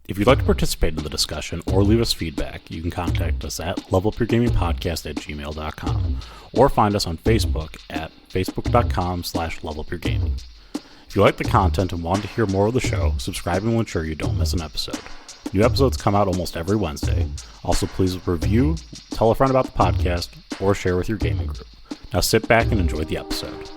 If you'd like to participate in the discussion or leave us feedback, you can contact us at levelupyourgamingpodcast@gmail.com or find us on Facebook at facebook.com/levelupyourgaming. If you like the content and want to hear more of the show, subscribing will ensure you don't miss an episode. New episodes come out almost every Wednesday. Also, please review, tell a friend about the podcast, or share with your gaming group. Now sit back and enjoy the episode.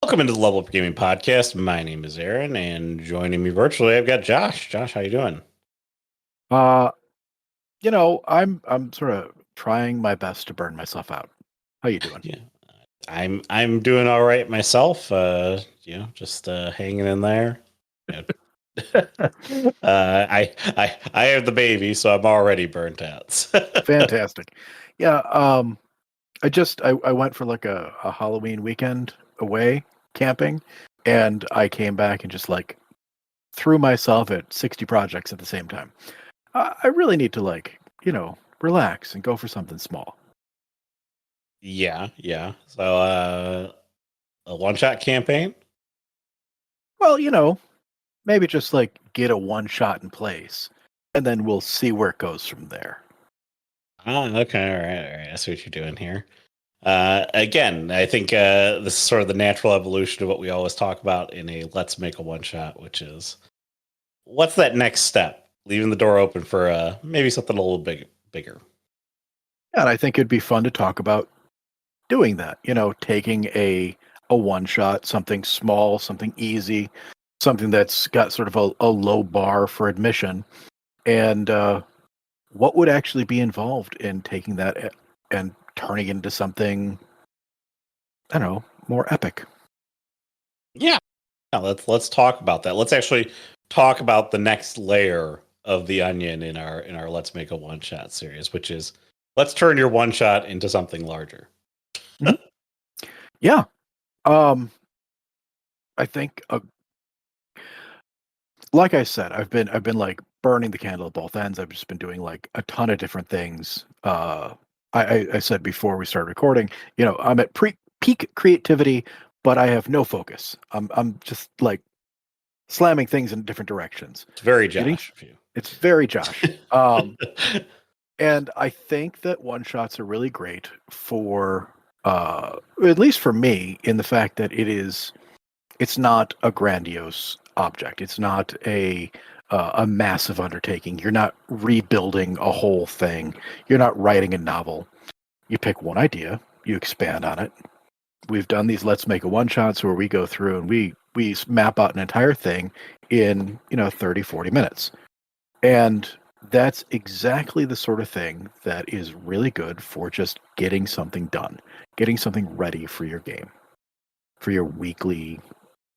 Welcome into the Level Up Gaming Podcast. My name is Aaron, and joining me virtually, I've got Josh. Josh, how you doing? I'm sort of trying my best to burn myself out. How you doing? Yeah, I'm doing all right myself. Just hanging in there. I have the baby, so I'm already burnt out. Fantastic. Yeah. I went for like a Halloween weekend away camping, and I came back and just like threw myself at 60 projects at the same time. I really need to relax and go for something small. Yeah. So a one-shot campaign? Well, maybe just like get a one shot in place, and then we'll see where it goes from there. Oh, okay, all right. I see what you're doing here. Again, I think this is sort of the natural evolution of what we always talk about in a let's make a one shot, which is what's that next step? Leaving the door open for maybe something a little bigger. And I think it'd be fun to talk about doing that, taking a one shot, something small, something easy, something that's got sort of a low bar for admission, and what would actually be involved in taking that and turning it into something, I don't know, more epic. Yeah. Let's talk about that. Let's actually talk about the next layer of the onion in our Let's Make a One Shot series, which is let's turn your one shot into something larger. Mm-hmm. Yeah. I think like I said, I've been like burning the candle at both ends. I've just been doing like a ton of different things. I said before we started recording, I'm at peak creativity, but I have no focus. I'm just like slamming things in different directions. It's very Josh of you. It's very Josh. And I think that one shots are really great for at least for me, in the fact that it's not a grandiose object. It's not a massive undertaking. You're not rebuilding a whole thing. You're not writing a novel. You pick one idea, you expand on it. We've done these Let's Make a One Shots where we go through and we map out an entire thing in 30, 40 minutes. And that's exactly the sort of thing that is really good for just getting something done, getting something ready for your game, for your weekly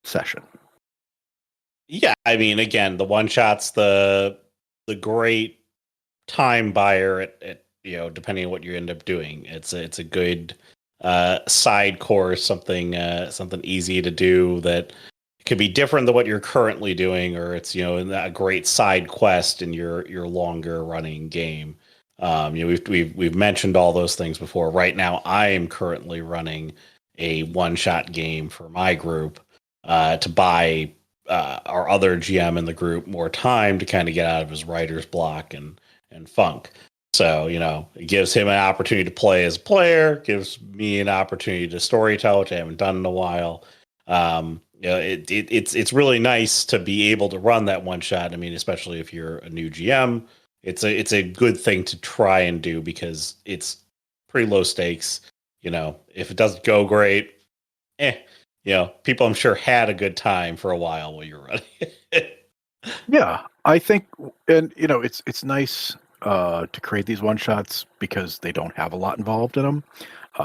session. Yeah, I mean, again, the one shot's the great time buyer at depending on what you end up doing. It's a good side course, something easy to do that could be different than what you're currently doing, or it's a great side quest in your longer running game. We've mentioned all those things before. Right now, I am currently running a one shot game for my group to buy our other GM in the group more time to kind of get out of his writer's block and funk. So, it gives him an opportunity to play as a player, gives me an opportunity to storytell, which I haven't done in a while. It's really nice to be able to run that one shot. I mean, especially if you're a new GM, it's a good thing to try and do because it's pretty low stakes. If it doesn't go great, people I'm sure had a good time for a while you're running. Yeah, I think, and it's nice to create these one shots because they don't have a lot involved in them.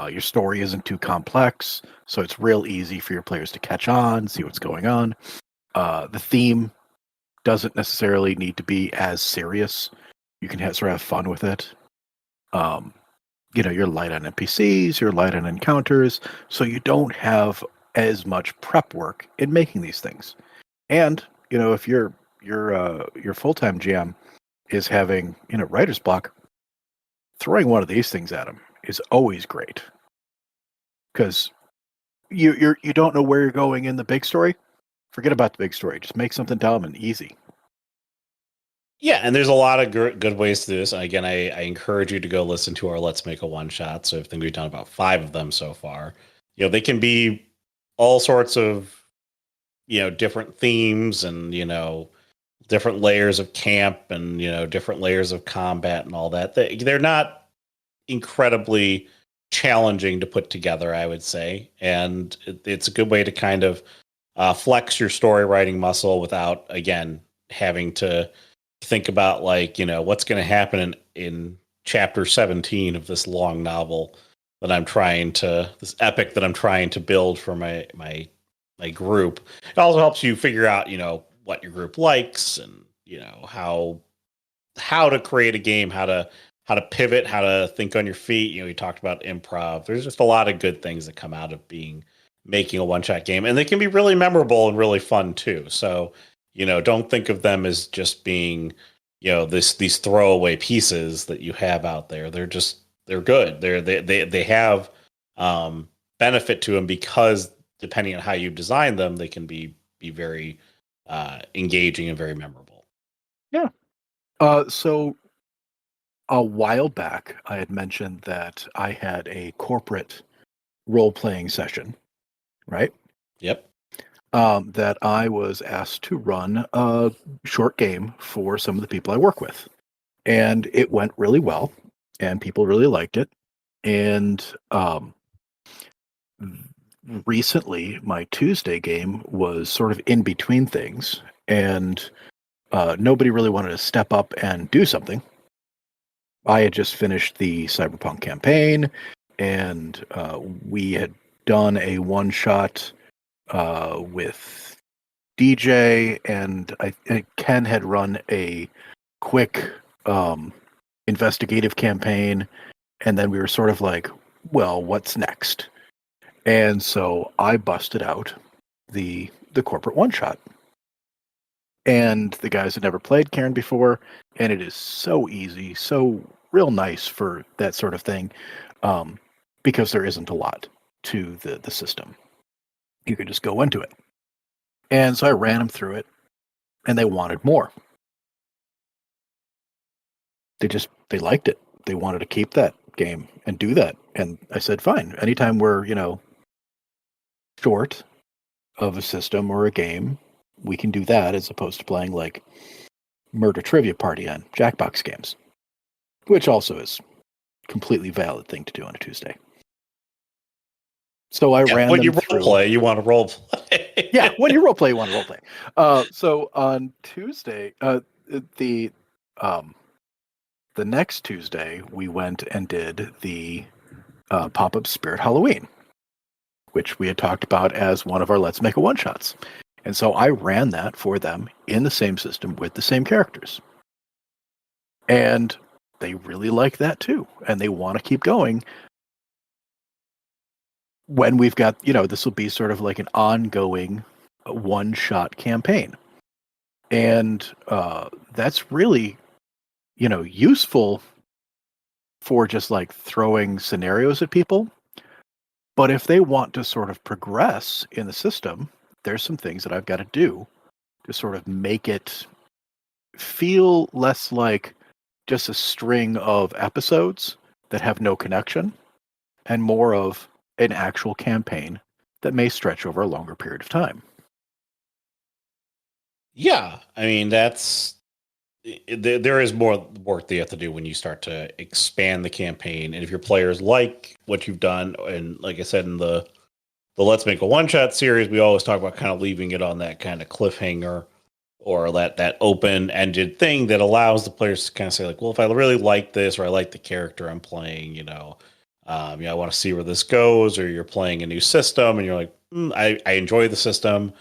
Your story isn't too complex, so it's real easy for your players to catch on, see what's going on. The theme doesn't necessarily need to be as serious. You can sort of have fun with it. You're light on NPCs, you're light on encounters, so you don't have as much prep work in making these things. And if your full-time GM is having writer's block, throwing one of these things at him is always great because you don't know where you're going in the big story. Forget about the big story. Just make something dumb and easy. Yeah, and there's a lot of good ways to do this. And again, I encourage you to go listen to our Let's Make a One Shot. So I think we've done about 5 of them so far. They can be all sorts of different themes and different layers of camp and different layers of combat and all that. They're not incredibly challenging to put together, I would say, and it's a good way to kind of flex your story writing muscle without, again, having to think about what's going to happen in chapter 17 of this long novel this epic that I'm trying to build for my group. It also helps you figure out what your group likes and how to create a game, how to pivot, how to think on your feet. You talked about improv. There's just a lot of good things that come out of making a one-shot game, and they can be really memorable and really fun too. So don't think of them as just being these throwaway pieces that you have out there. They're good. They have benefit to them because depending on how you design them, they can be very engaging and very memorable. Yeah. So a while back, I had mentioned that I had a corporate role-playing session, right? Yep. That I was asked to run a short game for some of the people I work with. And it went really well, and people really liked it. And recently, my Tuesday game was sort of in between things, and nobody really wanted to step up and do something. I had just finished the Cyberpunk campaign, and we had done a one-shot with DJ, and Ken had run a quick investigative campaign, and then we were sort of like, well, what's next? And so I busted out the corporate one-shot. And the guys had never played Cairn before, and it is so easy, so real nice for that sort of thing, because there isn't a lot to the system. You could just go into it. And so I ran them through it, and they wanted more. They liked it. They wanted to keep that game and do that. And I said, fine. Anytime we're, short of a system or a game, we can do that as opposed to playing like Murder Trivia Party on Jackbox games, which also is a completely valid thing to do on a Tuesday. So I ran when them you through. role play, you want to role play. Yeah, when you role play, you want to role play. So on Tuesday, the next Tuesday, we went and did the Pop-Up Spirit Halloween, which we had talked about as one of our Let's Make a One-Shots. And so I ran that for them in the same system with the same characters. And they really like that too. And they want to keep going. When we've got, this will be sort of like an ongoing one-shot campaign. And that's really, useful for just like throwing scenarios at people. But if they want to sort of progress in the system, there's some things that I've got to do to sort of make it feel less like just a string of episodes that have no connection and more of an actual campaign that may stretch over a longer period of time. Yeah, I mean, there is more work that you have to do when you start to expand the campaign. And if your players like what you've done, and like I said in the Let's Make a One-Shot series, we always talk about kind of leaving it on that kind of cliffhanger or that open-ended thing that allows the players to kind of say like, well, if I really like this or I like the character I'm playing, I want to see where this goes, or you're playing a new system and you're like, I enjoy the system.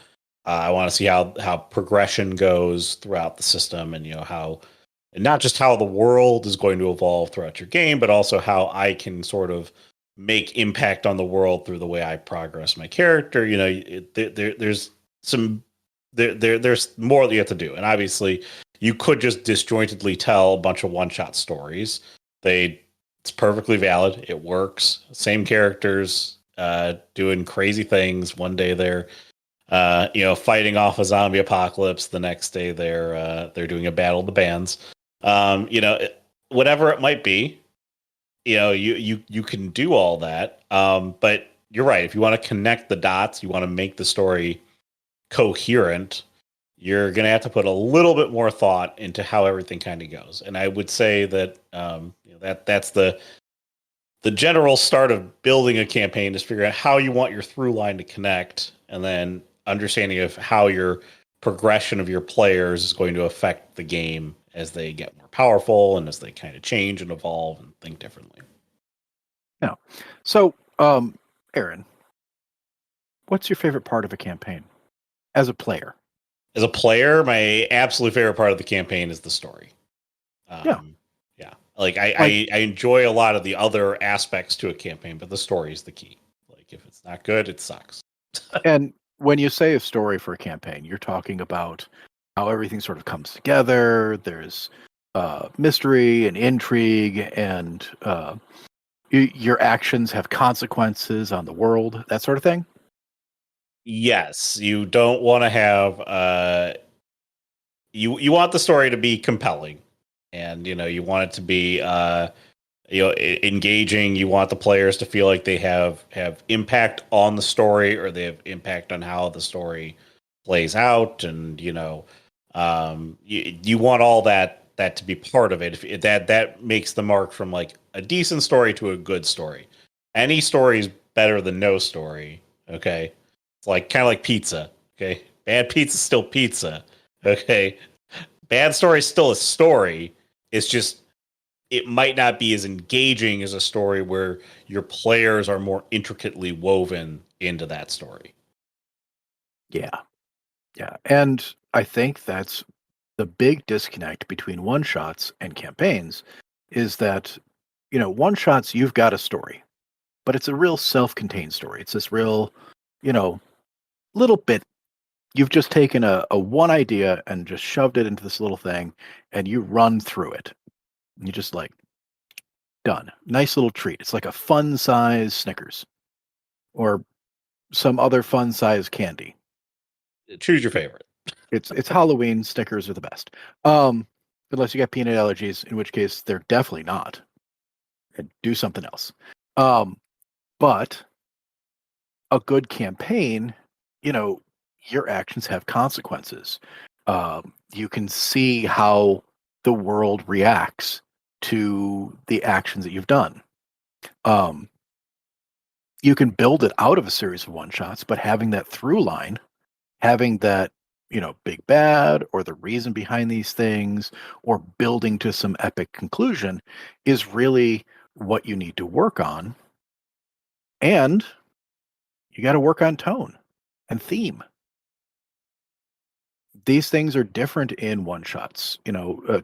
I want to see how progression goes throughout the system, and and not just how the world is going to evolve throughout your game, but also how I can sort of make impact on the world through the way I progress my character. There's more that you have to do, and obviously you could just disjointedly tell a bunch of one-shot stories. They It's perfectly valid. It works. Same characters, doing crazy things. One day they're fighting off a zombie apocalypse. The next day they're doing a battle of the bands. Whatever it might be, you can do all that. But you're right. If you want to connect the dots, you want to make the story coherent, you're going to have to put a little bit more thought into how everything kind of goes. And I would say that that's the general start of building a campaign is figuring out how you want your through line to connect, and then understanding of how your progression of your players is going to affect the game as they get more powerful and as they kind of change and evolve and think differently. Now, so Aaron, what's your favorite part of a campaign as a player? As a player, my absolute favorite part of the campaign is the story. Yeah. Like I enjoy a lot of the other aspects to a campaign, but the story is the key. Like if it's not good, it sucks. And when you say a story for a campaign, you're talking about how everything sort of comes together. There's mystery and intrigue, and your actions have consequences on the world, that sort of thing. Yes, you don't want to have you want the story to be compelling, and you want it to be engaging. You want the players to feel like they have impact on the story, or they have impact on how the story plays out, and you want all that to be part of it. If that makes the mark from like a decent story to a good story. Any story is better than no story. Okay. It's like kind of like pizza. Okay. Bad pizza is still pizza. Okay. Bad story is still a story. It's just, it might not be as engaging as a story where your players are more intricately woven into that story. Yeah. Yeah. And I think that's the big disconnect between one shots and campaigns is that, one shots, you've got a story, but it's a real self-contained story. It's this real, little bit. You've just taken a one idea and just shoved it into this little thing, and you run through it. And you just like, done. Nice little treat. It's like a fun size Snickers or some other fun size candy. Choose your favorite. It's Halloween. Snickers are the best. Unless you got peanut allergies, in which case they're definitely not. And do something else. But a good campaign, your actions have consequences. You can see how the world reacts to the actions that you've done. You can build it out of a series of one shots, but having that through line, having that, big bad or the reason behind these things or building to some epic conclusion is really what you need to work on. And you got to work on tone and theme. These things are different in one shots.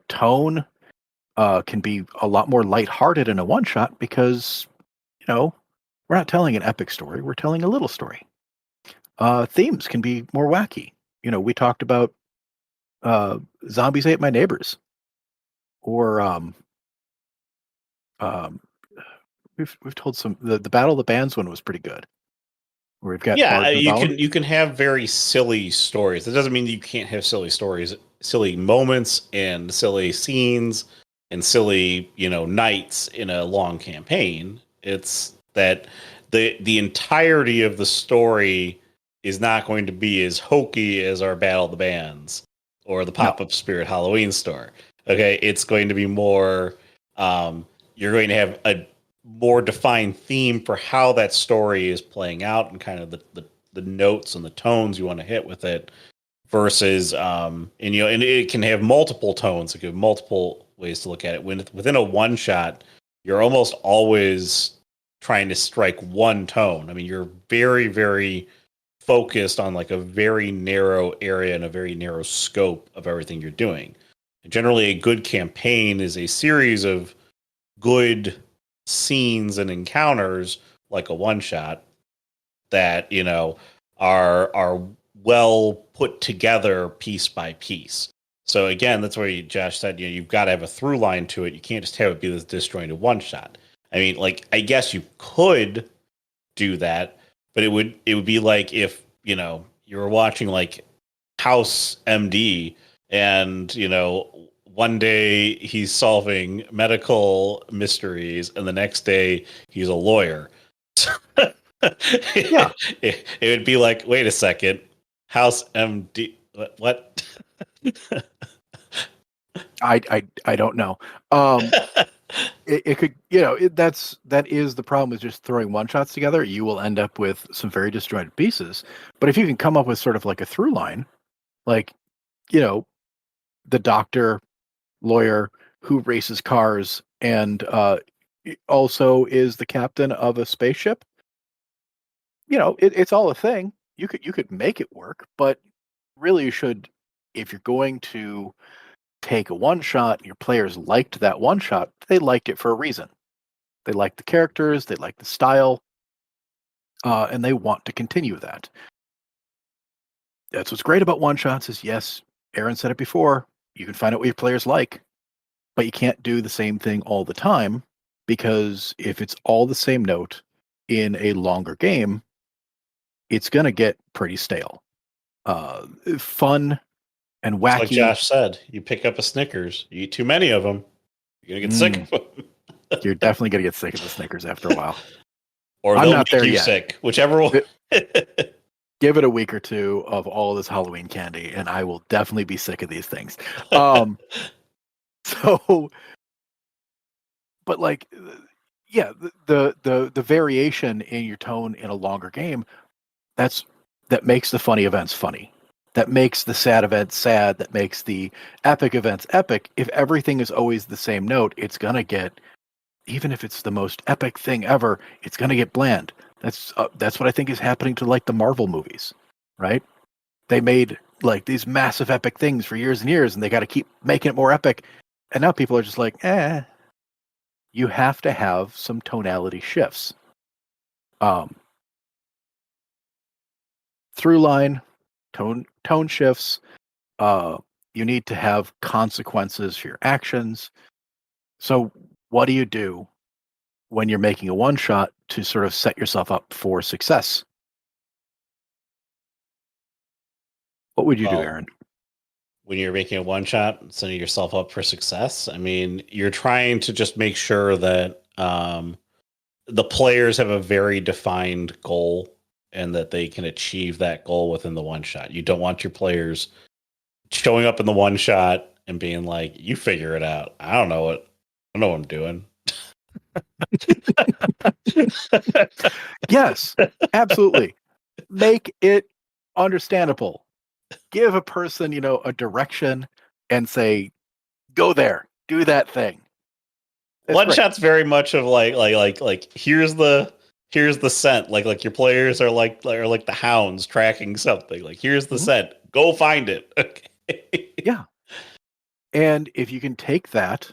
Tone can be a lot more lighthearted in a one shot because, we're not telling an epic story. We're telling a little story. Themes can be more wacky. We talked about Zombies Ate My Neighbors, or we've told some. The Battle of the Bands one was pretty good. Where we've got you can have very silly stories. That doesn't mean that you can't have silly stories, silly moments, and silly scenes, and silly nights in a long campaign. It's that the entirety of the story is not going to be as hokey as our Battle of the Bands or the Pop-Up Spirit Halloween store. Okay, it's going to be more. You're going to have a more defined theme for how that story is playing out and kind of the notes and the tones you want to hit with it versus and it can have multiple tones. It can have multiple ways to look at it. Within a one shot, you're almost always trying to strike one tone. I mean, you're very, very focused on like a very narrow area and a very narrow scope of everything you're doing. And generally, a good campaign is a series of good scenes and encounters, like a one shot, that are well put together piece by piece. So again, that's where Josh said you've got to have a through line to it. You can't just have it be this disjointed one shot. I mean, like, I guess you could do that, but it would be like if, you were watching like House MD and, one day he's solving medical mysteries and the next day he's a lawyer. Yeah, it would be like, wait a second, House MD, what? I don't know. It could, that is the problem with just throwing one shots together. You will end up with some very disjointed pieces. But if you can come up with sort of like a through line, like, you know, the doctor, lawyer who races cars and also is the captain of a spaceship, it's all a thing. You could make it work, but really you should, if you're going to take a one shot, your players liked that one shot, they liked it for a reason. They like the characters, they like the style, and they want to continue that. That's what's great about one shots. Is yes, Aaron said it before. You can find out what your players like, but you can't do the same thing all the time because if it's all the same note in a longer game, it's gonna get pretty stale. Fun and It's like wacky. Josh said, you pick up a Snickers, you eat too many of them, you're gonna get sick of them. You're definitely gonna get sick of the Snickers after a while. Or I'm they'll not make there you yet. sick, whichever one. Give it a week or two of all this Halloween candy, and I will definitely be sick of these things. Um, so, but like, yeah, the variation in your tone in a longer game, that makes the funny events funny. That makes the sad events sad. That makes the epic events epic. If everything is always the same note, it's gonna get, even if it's the most epic thing ever, it's gonna get bland. That's what I think is happening to like the Marvel movies, right? They made like these massive epic things for years and years, and they got to keep making it more epic. And now people are just like, you have to have some tonality shifts. Um, Through line, tone shifts. You need to have consequences for your actions. So, what do you do when you're making a one shot to sort of set yourself up for success? What would you do, Well, Aaron? when you're making a one shot, setting yourself up for success, I mean, you're trying to just make sure that the players have a very defined goal and that they can achieve that goal within the one shot. You don't want your players showing up in the one shot and being like, "You figure it out. I don't know what I'm doing." Yes, absolutely. Make it understandable. Give a person, a direction and say, go there, do that thing. That's One great. shot's very much of like here's the scent. Like your players are like the hounds tracking something. Like here's the Mhm. scent. Go find it. Okay. Yeah. And if you can take that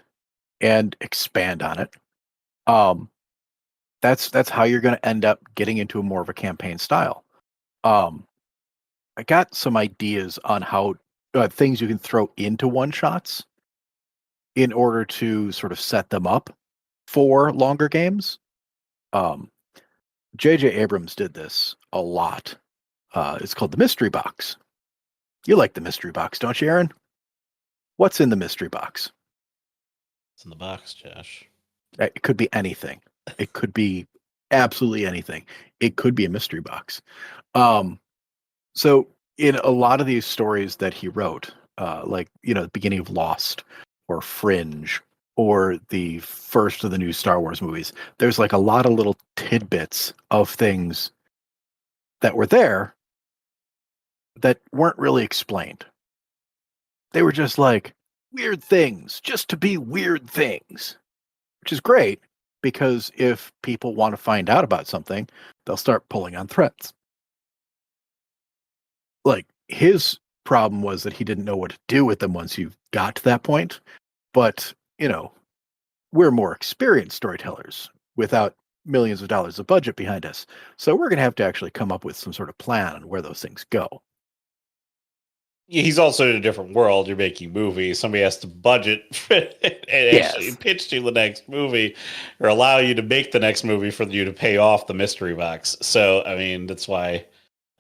and expand on it, um, that's how you're going to end up getting into a more of a campaign style. Um, I got some ideas on how things you can throw into one shots in order to sort of set them up for longer games. Um, J.J. Abrams did this a lot. It's called the mystery box. You like the mystery box, don't you, Aaron? What's in the mystery box? It's in the box, Josh. It could be anything. It could be absolutely anything. It could be a mystery box. Um, so in a lot of these stories that he wrote, like the beginning of Lost or Fringe or the first of the new Star Wars movies, there's like a lot of little tidbits of things that were there that weren't really explained. They were just like weird things, just to be weird things, which is great because if people want to find out about something, they'll start pulling on threads. Like his problem was that he didn't know what to do with them once you got to that point. But, we're more experienced storytellers without millions of dollars of budget behind us. So we're going to have to actually come up with some sort of plan on where those things go. he's also in a different world. You're making movies. Somebody has to budget and actually Yes. pitch you the next movie or allow you to make the next movie for you to pay off the mystery box. So, I mean, that's why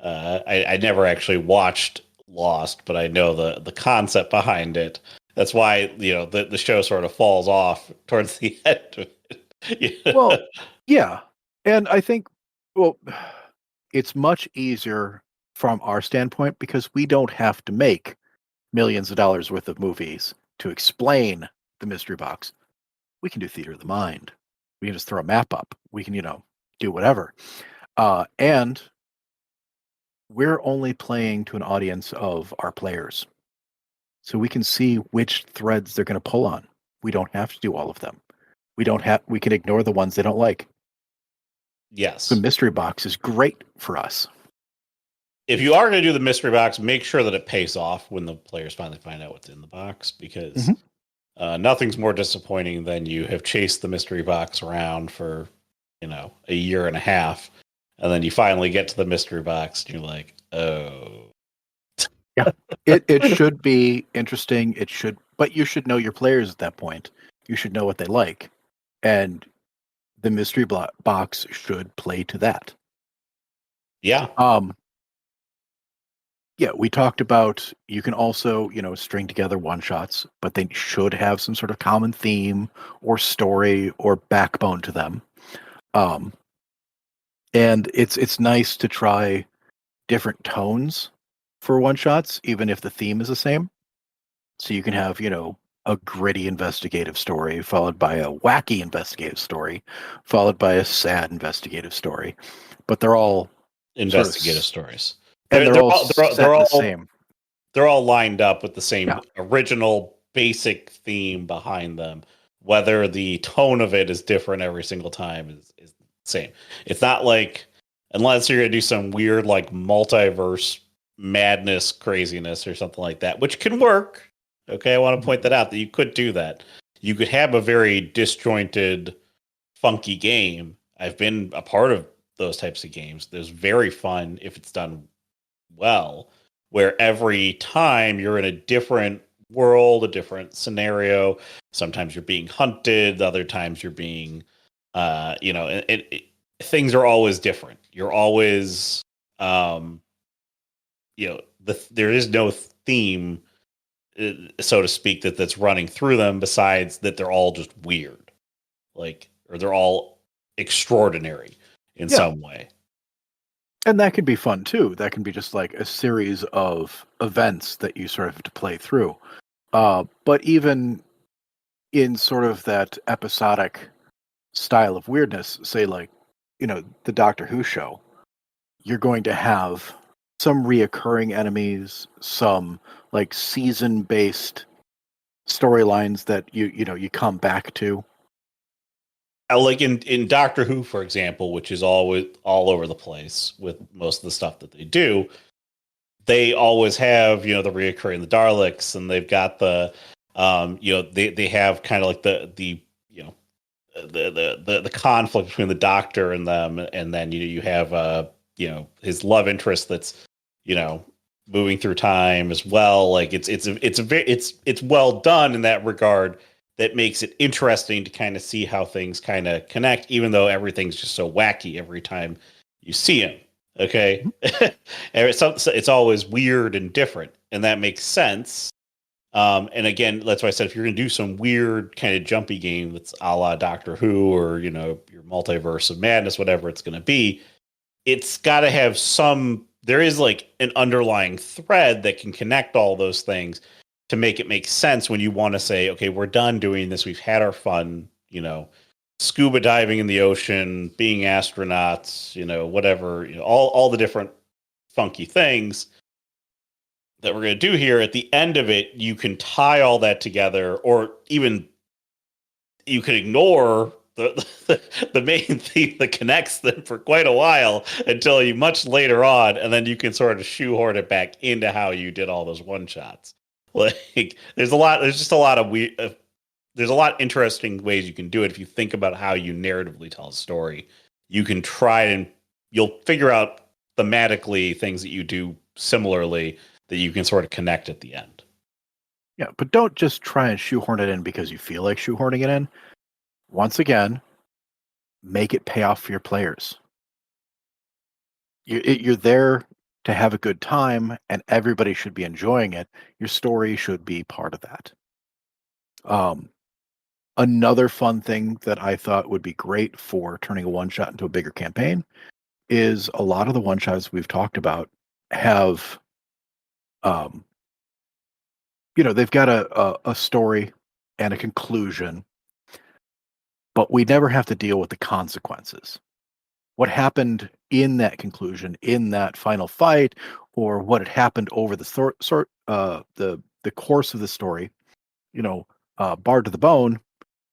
I never actually watched Lost, but I know the concept behind it. That's why, the show sort of falls off towards the end of it. Well, yeah. And I think, well, it's much easier from our standpoint because we don't have to make millions of dollars worth of movies to explain the mystery box. We can do theater of the mind. We can just throw a map up. We can, do whatever. And we're only playing to an audience of our players. So we can see which threads they're going to pull on. We don't have to do all of them. We can ignore the ones they don't like. Yes. The mystery box is great for us. If you are going to do the mystery box, make sure that it pays off when the players finally find out what's in the box, because nothing's more disappointing than you have chased the mystery box around for, a year and a half, and then you finally get to the mystery box and you're like, oh. Yeah. It should be interesting. But you should know your players at that point. You should know what they like. And the mystery box should play to that. Yeah. Yeah, we talked about you can also, string together one shots, but they should have some sort of common theme or story or backbone to them. And it's nice to try different tones for one shots, even if the theme is the same. So you can have, a gritty investigative story followed by a wacky investigative story, followed by a sad investigative story. But they're all investigative stories. And they're all the same. They're all lined up with the same original basic theme behind them. Whether the tone of it is different every single time is the same. It's not like, unless you're going to do some weird like multiverse madness craziness or something like that, which can work. Okay, I want to point that out, that you could do that. You could have a very disjointed, funky game. I've been a part of those types of games. There's very fun if it's done well, where every time you're in a different world, a different scenario. Sometimes you're being hunted, other times you're being, things are always different. You're always, there is no theme, so to speak, that's running through them, besides that they're all just weird, or they're all extraordinary in some way. And that can be fun too. That can be just like a series of events that you sort of have to play through. But even in sort of that episodic style of weirdness, say like, the Doctor Who show, you're going to have some reoccurring enemies, some like season-based storylines that you come back to. Like in Doctor Who, for example, which is always all over the place with most of the stuff that they do, they always have, the reoccurring, the Daleks, and they've got the, they have kind of like the conflict between the Doctor and them, and then you have his love interest that's moving through time as well. Like it's well done in that regard. That makes it interesting to kind of see how things kind of connect, even though everything's just so wacky every time you see him. Okay. It's always weird and different, and that makes sense. And again, that's why I said, if you're going to do some weird kind of jumpy game that's a la Doctor Who, or, your multiverse of madness, whatever it's going to be, it's got to have there is like an underlying thread that can connect all those things to make it make sense when you want to say, okay, we're done doing this. We've had our fun, scuba diving in the ocean, being astronauts, whatever, all the different funky things that we're going to do here. At the end of it, you can tie all that together, or even you can ignore the main theme that connects them for quite a while until you much later on, and then you can sort of shoehorn it back into how you did all those one shots. Like there's a lot interesting ways you can do it. If you think about how you narratively tell a story, you can try and you'll figure out thematically things that you do similarly that you can sort of connect at the end. Yeah, but don't just try and shoehorn it in because you feel like shoehorning it in. Once again, make it pay off for your players. You're there to have a good time, and everybody should be enjoying it. Your story should be part of that. Another fun thing that I thought would be great for turning a one shot into a bigger campaign is a lot of the one shots we've talked about have, they've got a story and a conclusion, but we never have to deal with the consequences. What happened in that conclusion, in that final fight, or what had happened over the course of the story, Bard to the Bone,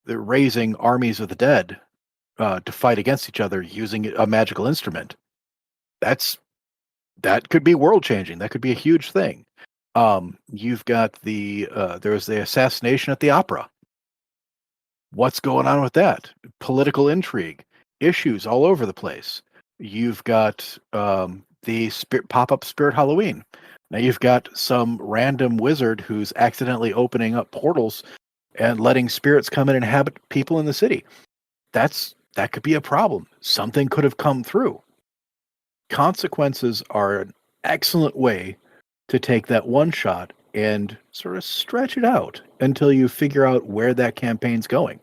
they're raising armies of the dead to fight against each other using a magical instrument. That could be world changing. That could be a huge thing. You've got there's the assassination at the opera. What's going on with that? Political intrigue, issues all over the place. You've got the pop-up Spirit Halloween. Now you've got some random wizard who's accidentally opening up portals and letting spirits come in and inhabit people in the city. That could be a problem. Something could have come through. Consequences are an excellent way to take that one shot and sort of stretch it out until you figure out where that campaign's going.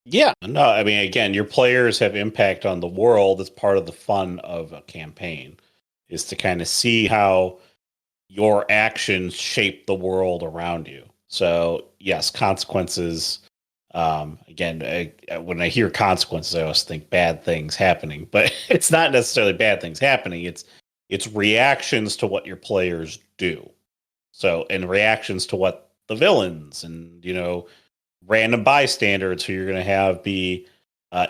Yeah, no, I mean, again, your players have impact on the world. It's part of the fun of a campaign, is to kind of see how your actions shape the world around you. So, yes, consequences. Again, when I hear consequences, I always think bad things happening, but it's not necessarily bad things happening. It's reactions to what your players do. So, and reactions to what the villains and random bystanders who you're going to have be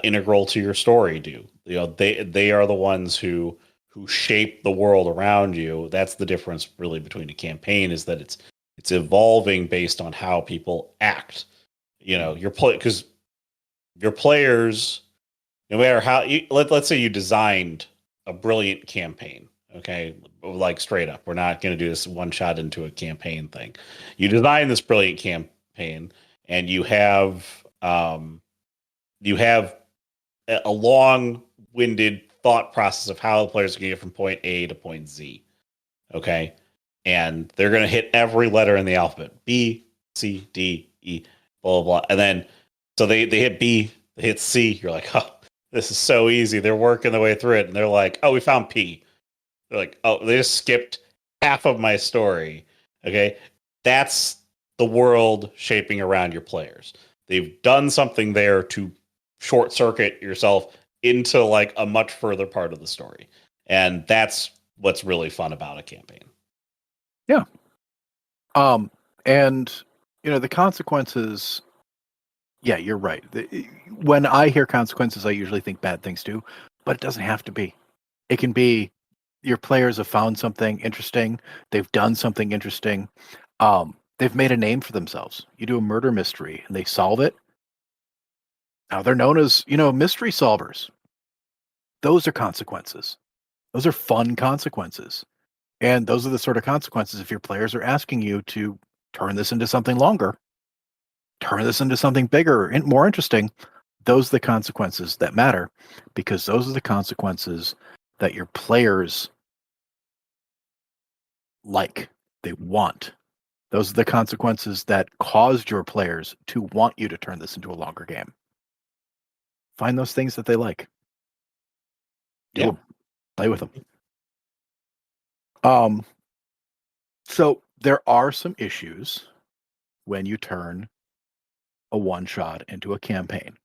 integral to your story do. They are the ones who shape the world around you. That's the difference really between a campaign, is that it's evolving based on how people act. Because your players, no matter how let's say you designed a brilliant campaign. Okay, like straight up, we're not going to do this one shot into a campaign thing. You design this brilliant campaign, and you have a long-winded thought process of how the players are going to get from point A to point Z. Okay, and they're going to hit every letter in the alphabet: B, C, D, E, blah blah blah, and then so they hit B, they hit C. You're like, oh, this is so easy. They're working their way through it, and they're like, oh, we found P. They're like, oh, they just skipped half of my story. Okay, that's the world shaping around your players. They've done something there to short circuit yourself into like a much further part of the story. And that's what's really fun about a campaign. Yeah. And the consequences, yeah, you're right. When I hear consequences, I usually think bad things too, but it doesn't have to be. It can be your players have found something interesting. They've done something interesting. They've made a name for themselves. You do a murder mystery and they solve it. Now they're known as, mystery solvers. Those are consequences. Those are fun consequences. And those are the sort of consequences if your players are asking you to turn this into something longer, turn this into something bigger and more interesting. Those are the consequences that matter, because those are the consequences that your players they want. Those are the consequences that caused your players to want you to turn this into a longer game. Find those things that they like. Do them. Play with them. So there are some issues when you turn a one-shot into a campaign.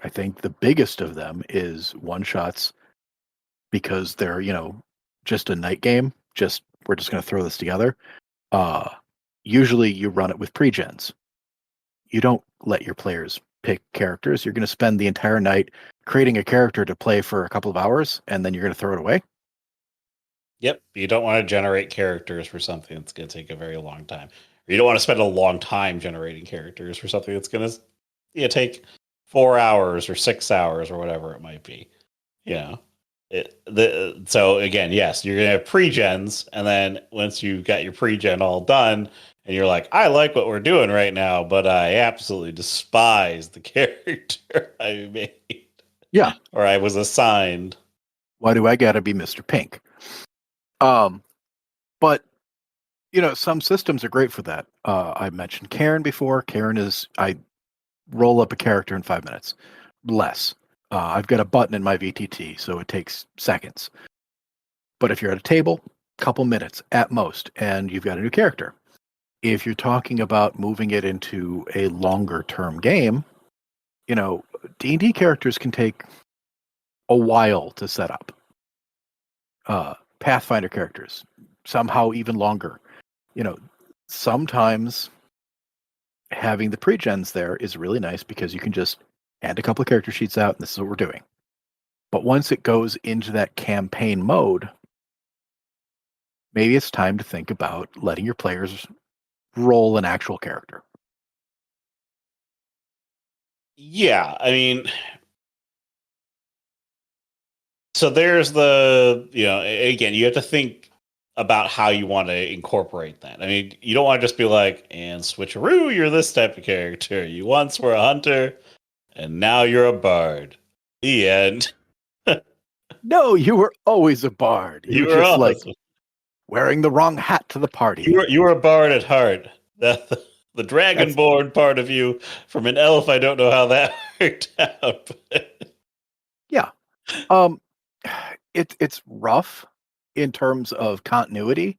I think the biggest of them is one-shots, because they're, just a night game. We're just going to throw this together. Usually you run it with pre-gens. You don't let your players pick characters. You're going to spend the entire night creating a character to play for a couple of hours, and then you're going to throw it away. Yep. You don't want to generate characters for something that's going to take a very long time. Or you don't want to spend a long time generating characters for something that's going to take 4 hours or 6 hours or whatever it might be. So again, yes, you're gonna have pre-gens, and then once you got your pre-gen all done, and you're like, I like what we're doing right now, but I absolutely despise the character I made. Yeah. Or I was assigned. Why do I gotta be Mr. Pink? But some systems are great for that. I mentioned Karen before. Karen is I roll up a character in 5 minutes, less. I've got a button in my VTT, so it takes seconds. But if you're at a table, couple minutes at most, and you've got a new character. If you're talking about moving it into a longer term game, D&D characters can take a while to set up. Pathfinder characters, somehow even longer. Sometimes having the pre-gens there is really nice because you can just hand a couple of character sheets out and this is what we're doing. But once it goes into that campaign mode, maybe it's time to think about letting your players roll an actual character. Yeah, I mean, so there's again, you have to think about how you want to incorporate that. I mean, you don't want to just be like, and switcheroo, you're this type of character. You once were a hunter, and now you're a bard. The end. No, you were always a bard. You were just like wearing the wrong hat to the party. You were a bard at heart. The dragonborn part of you from an elf. I don't know how that worked out. Yeah, it's rough in terms of continuity,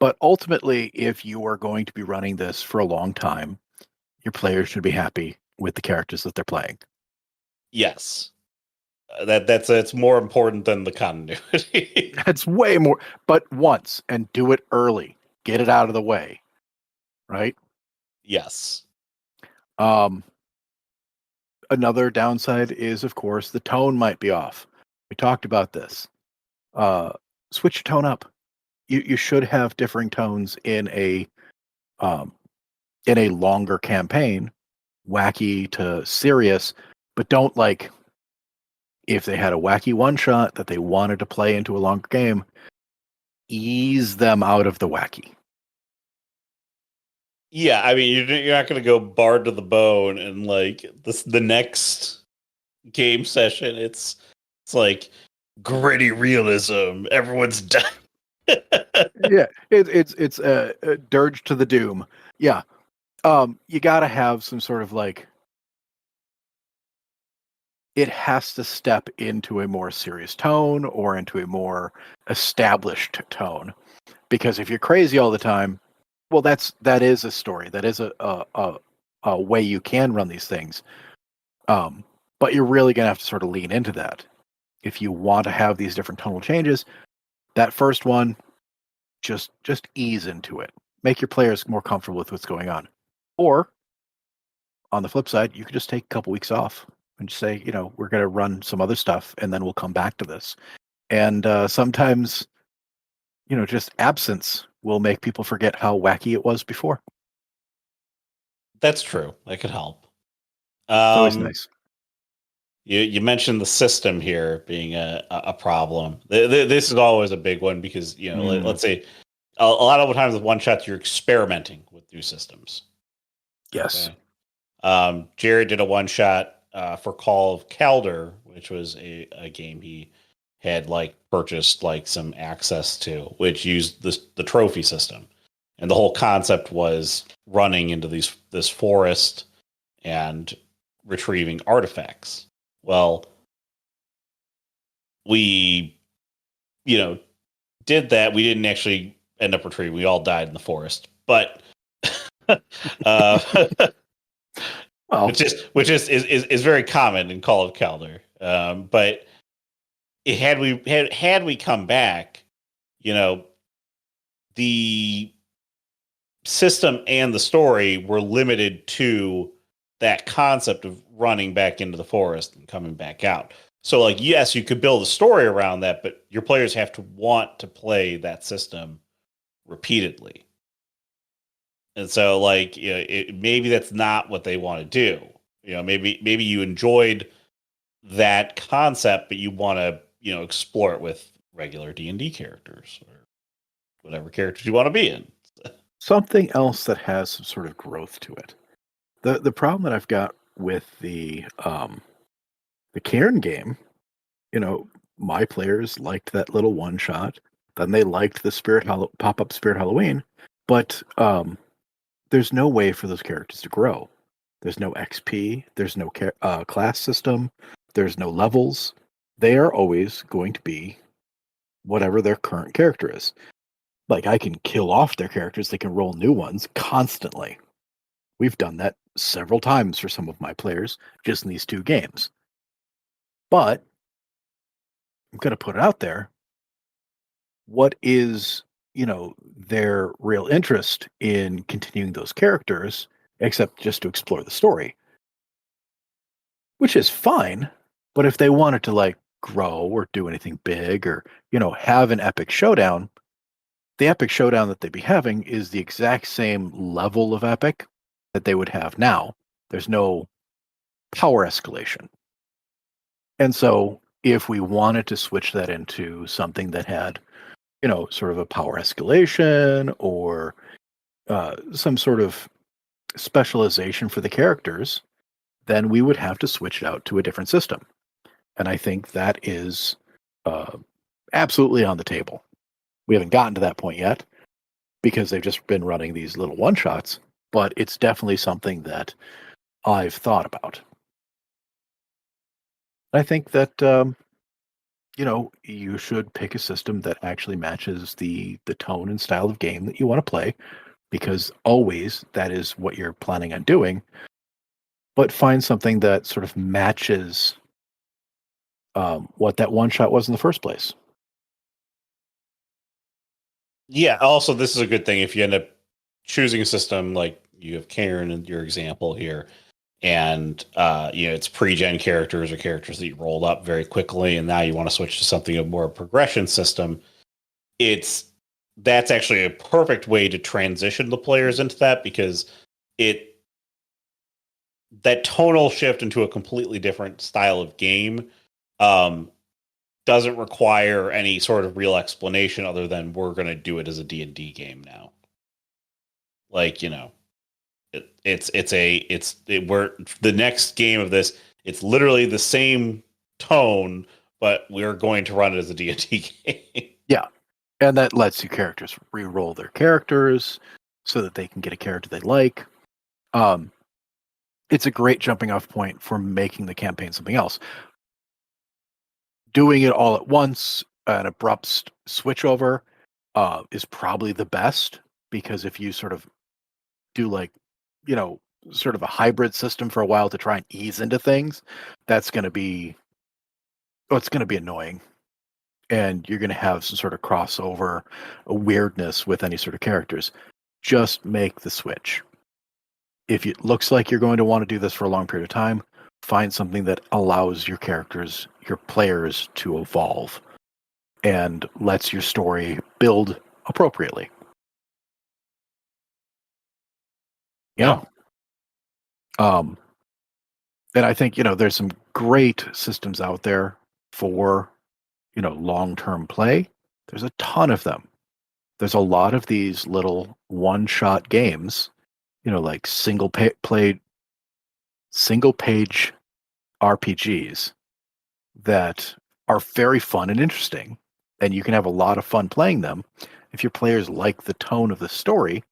but ultimately, if you are going to be running this for a long time, your players should be happy with the characters that they're playing. Yes. It's more important than the continuity. That's way more, but once and do it early. Get it out of the way. Right? Yes. Another downside is, of course, the tone might be off. We talked about this. Switch your tone up. You should have differing tones in a longer campaign, wacky to serious, but don't if they had a wacky one shot that they wanted to play into a longer game, ease them out of the wacky. Yeah, I mean, you're not going to go bard to the bone and the next game session. It's like gritty realism. Everyone's done. Yeah, it's a dirge to the doom. Yeah, you got to have some sort of it has to step into a more serious tone or into a more established tone, because if you're crazy all the time, well, that is a story. That is a way you can run these things. But you're really gonna have to sort of lean into that if you want to have these different tonal changes. That first one, just ease into it. Make your players more comfortable with what's going on. Or on the flip side, you could just take a couple weeks off and just say, we're going to run some other stuff and then we'll come back to this. And sometimes, just absence will make people forget how wacky it was before. That's true. That could help. It's always nice. You mentioned the system here being a problem. This is always a big one because, let's say a lot of the times with one shots, you're experimenting with new systems. Yes. Okay. Jared did a one shot for Call of Calder, which was a game he had purchased some access to, which used the trophy system, and the whole concept was running into this forest and retrieving artifacts. Well, we did that. We didn't actually end up retrieving. We all died in the forest, but well, which is very common in Call of Calder. But had we come back, the system and the story were limited to that concept of running back into the forest and coming back out. So yes, you could build a story around that, but your players have to want to play that system repeatedly. And so maybe that's not what they want to do. Maybe you enjoyed that concept, but you want to explore it with regular D&D characters or whatever characters you want to be in. Something else that has some sort of growth to it. The problem that I've got with the Cairn game, my players liked that little one shot. Then they liked the pop-up Spirit Halloween, but there's no way for those characters to grow. There's no XP. There's no class system. There's no levels. They are always going to be whatever their current character is. Like, I can kill off their characters. They can roll new ones constantly. We've done that several times for some of my players just in these 2 games. But I'm going to put it out there. What is, their real interest in continuing those characters, except just to explore the story? Which is fine, but if they wanted to grow or do anything big or, have an epic showdown, the epic showdown that they'd be having is the exact same level of epic that they would have now. There's no power escalation. And so if we wanted to switch that into something that had, sort of a power escalation or some sort of specialization for the characters, then we would have to switch it out to a different system. And I think that is absolutely on the table. We haven't gotten to that point yet because they've just been running these little one-shots, but it's definitely something that I've thought about. I think that you should pick a system that actually matches the tone and style of game that you want to play, because always that is what you're planning on doing. But find something that sort of matches what that one shot was in the first place. Yeah. Also, this is a good thing if you end up choosing a system like you have Cairn in your example here, and it's pre-gen characters or characters that you rolled up very quickly, and now you want to switch to something of more progression system. That's actually a perfect way to transition the players into that, because that tonal shift into a completely different style of game doesn't require any sort of real explanation other than we're going to do it as a D&D game now. We're the next game of this. It's literally the same tone, but we're going to run it as a D&D game. Yeah, and that lets your characters re-roll their characters so that they can get a character they like. It's a great jumping off point for making the campaign something else. Doing it all at once, an abrupt switchover, is probably the best, because if you sort of do sort of a hybrid system for a while to try and ease into things, it's going to be annoying. And you're going to have some sort of crossover, a weirdness with any sort of characters. Just make the switch. If it looks like you're going to want to do this for a long period of time, find something that allows your characters, your players, to evolve and lets your story build appropriately. Yeah. And I think, there's some great systems out there for, long-term play. There's a ton of them. There's a lot of these little one-shot games, like single page RPGs that are very fun and interesting, and you can have a lot of fun playing them. If your players like the tone of the story,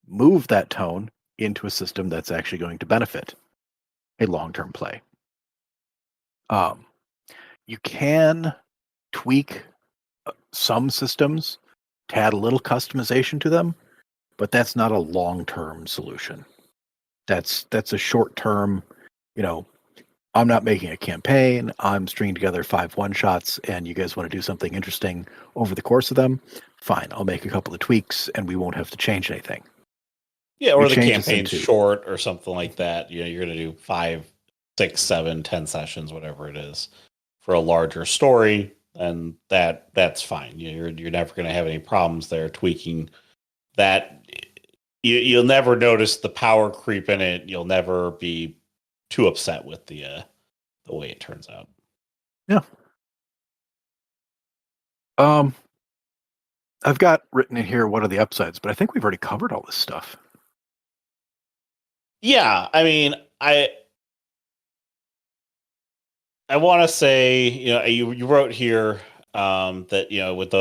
move that tone into a system that's actually going to benefit a long-term play. You can tweak some systems to add a little customization to them, but that's not a long-term solution. That's a short-term, I'm not making a campaign. I'm stringing together 5 one-shots, and you guys want to do something interesting over the course of them. Fine, I'll make a couple of tweaks, and we won't have to change anything. Yeah, or the campaign's short or something like that. You're going to do 5, 6, 7, 10 sessions, whatever it is, for a larger story, and that's fine. You're never going to have any problems there tweaking that. You'll never notice the power creep in it. You'll never be too upset with the way it turns out. Yeah. I've got written in here what are the upsides, but I think we've already covered all this stuff. Yeah, I mean, I want to say, you wrote here that with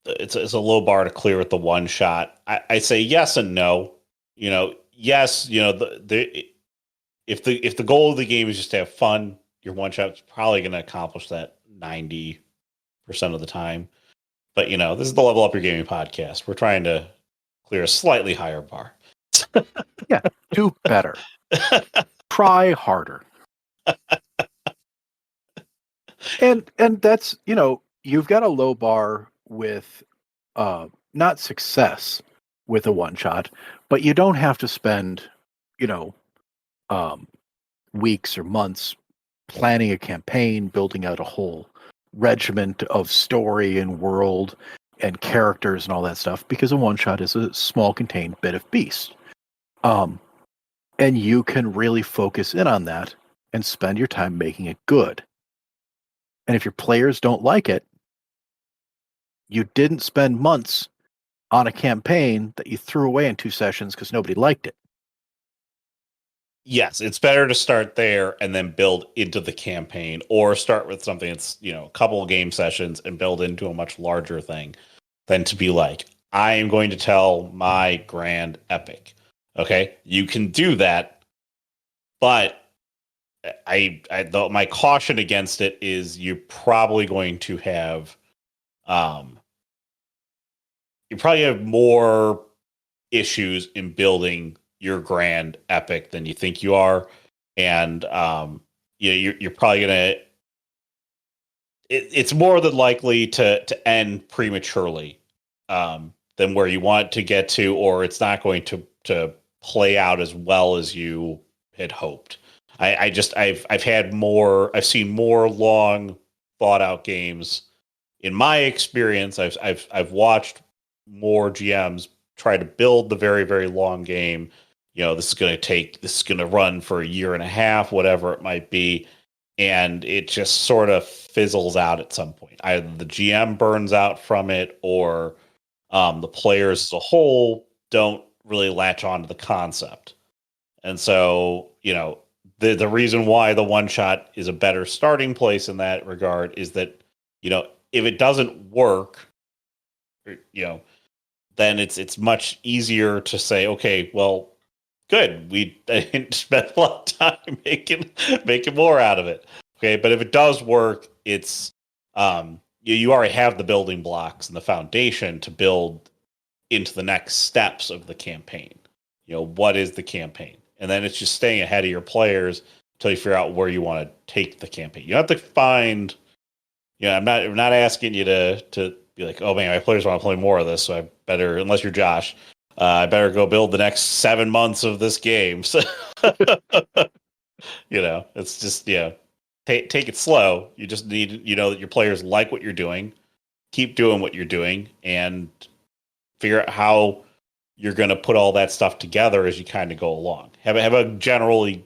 it's a low bar to clear with the one shot. I say yes and no. Yes, if the goal of the game is just to have fun, your one shot's probably going to accomplish that 90% of the time. But this is the Level Up Your Gaming podcast. We're trying to clear a slightly higher bar. Yeah, do better. Try harder. And that's, you've got a low bar with not success with a one shot, but you don't have to spend, weeks or months planning a campaign, building out a whole regiment of story and world and characters and all that stuff, because a one shot is a small contained bit of beast. And you can really focus in on that and spend your time making it good. And if your players don't like it, you didn't spend months on a campaign that you threw away in 2 sessions because nobody liked it. Yes, it's better to start there and then build into the campaign, or start with something that's, a couple of game sessions and build into a much larger thing than to be like, I am going to tell my grand epic. Okay, you can do that, but my caution against it is you're probably going to have, you probably have more issues in building your grand epic than you think you are, and you're probably gonna. It's more than likely to end prematurely than where you want to get to, or it's not going to play out as well as you had hoped. I've seen more long thought out games. In my experience, I've watched more GMs try to build the very, very long game. This is going to run for a year and a half, whatever it might be. And it just sort of fizzles out at some point. Either the GM burns out from it, or the players as a whole don't really latch on to the concept. And so, the reason why the one shot is a better starting place in that regard is that, if it doesn't work, then it's much easier to say, okay, well, good. We didn't spend a lot of time making more out of it. Okay, but if it does work, it's you already have the building blocks and the foundation to build into the next steps of the campaign. What is the campaign? And then it's just staying ahead of your players until you figure out where you want to take the campaign. You have to find, I'm not asking you to be like, oh man, my players want to play more of this, so I better, unless you're Josh, I better go build the next 7 months of this game. So, it's just, take it slow. You just need, that your players like what you're doing, keep doing what you're doing, and figure out how you're going to put all that stuff together as you kind of go along. Have a generally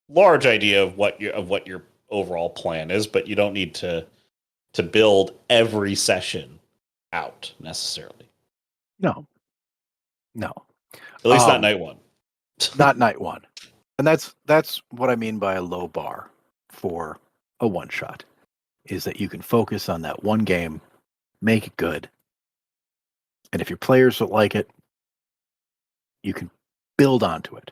large idea of what your overall plan is, but you don't need to build every session out necessarily. No. At least not night one. Not night one. And that's what I mean by a low bar for a one shot, is that you can focus on that one game, make it good. And if your players don't like it, you can build onto it.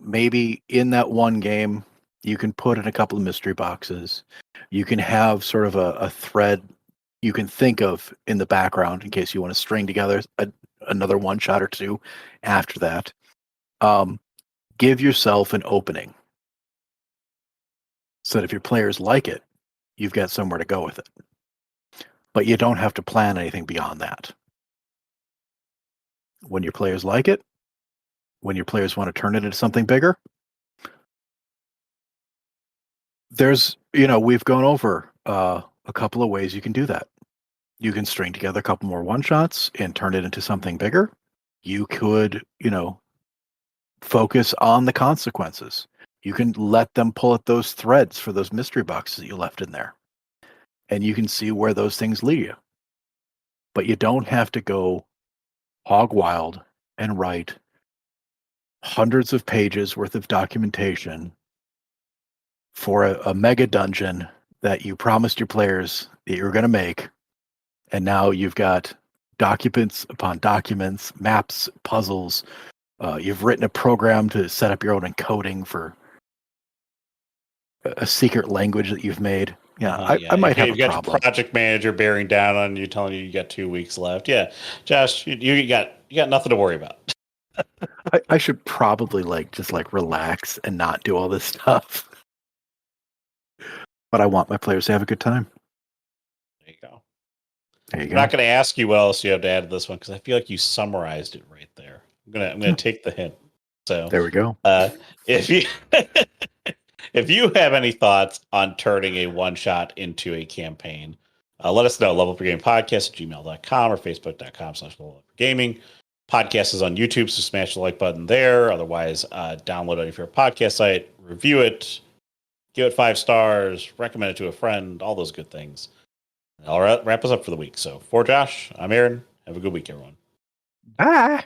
Maybe in that one game, you can put in a couple of mystery boxes. You can have sort of a thread you can think of in the background in case you want to string together another one shot or two after that. Give yourself an opening so that if your players like it, you've got somewhere to go with it. But you don't have to plan anything beyond that. When your players like it, when your players want to turn it into something bigger, we've gone over a couple of ways you can do that. You can string together a couple more one shots and turn it into something bigger. You could, focus on the consequences. You can let them pull at those threads for those mystery boxes that you left in there. and you can see where those things lead you. But you don't have to go hog wild and write hundreds of pages worth of documentation for a mega dungeon that you promised your players that you were going to make. And now you've got documents upon documents, maps, puzzles. You've written a program to set up your own encoding for a secret language that you've made. Yeah, I might have a got problem. Your project manager bearing down on you, telling you got 2 weeks left. Yeah, Josh, you got nothing to worry about. I should probably just relax and not do all this stuff. But I want my players to have a good time. There you go. There you go. I'm not going to ask you what else you have to add to this one because I feel like you summarized it right there. I'm gonna take the hint. So there we go. If you if you have any thoughts on turning a one shot into a campaign, let us know. levelupyourgamepodcast@gmail.com or facebook.com/levelupyourgaming. Podcast is on YouTube, so smash the like button there. Otherwise, download it if you're a podcast site, review it, give it 5 stars, recommend it to a friend, all those good things. I'll wrap us up for the week. So for Josh, I'm Aaron. Have a good week, everyone. Bye.